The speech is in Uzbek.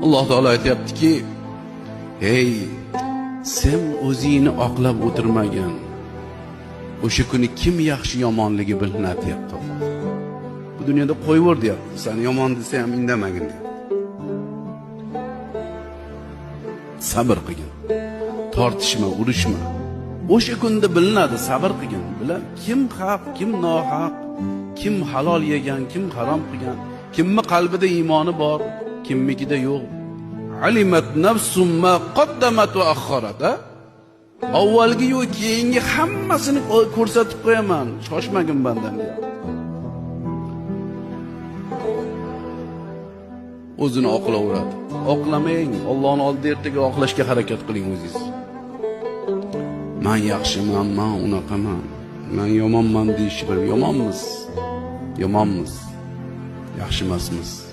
Alloh taolo aytayaptiki, hey, sen o'zingni oqlab o'tirmagan o'sha kuni kim yaxshi yomonligi bilinadi deyapti. Bu dunyoda qo'yvor deyapti. Sen yomon desa ham indamagin deyapti. Sabr qilgin. Tortishma, urushma. O'sha kunda bilinadi, sabr qilgin. Bilan kim haq, kim nohaq, kim halol yegan, kim harom qilgan, kimning qalbida iymoni bor, kimmikida yo'q. Alimat nafsum ma qaddamat va akharat. Avvalgi yo'q, keyingi hammasini ko'rsatib qo'yaman. Shoshmagin bandam deyapti. O'zini oqlaveradi. Oqlamang, Allohning oldida ertaga oqlashga harakat qiling o'zingiz. Men yaxshiman, men unaqaman, men yomonman deyish bir yomonmiz. Yomonmiz. Yaxshi emasmiz.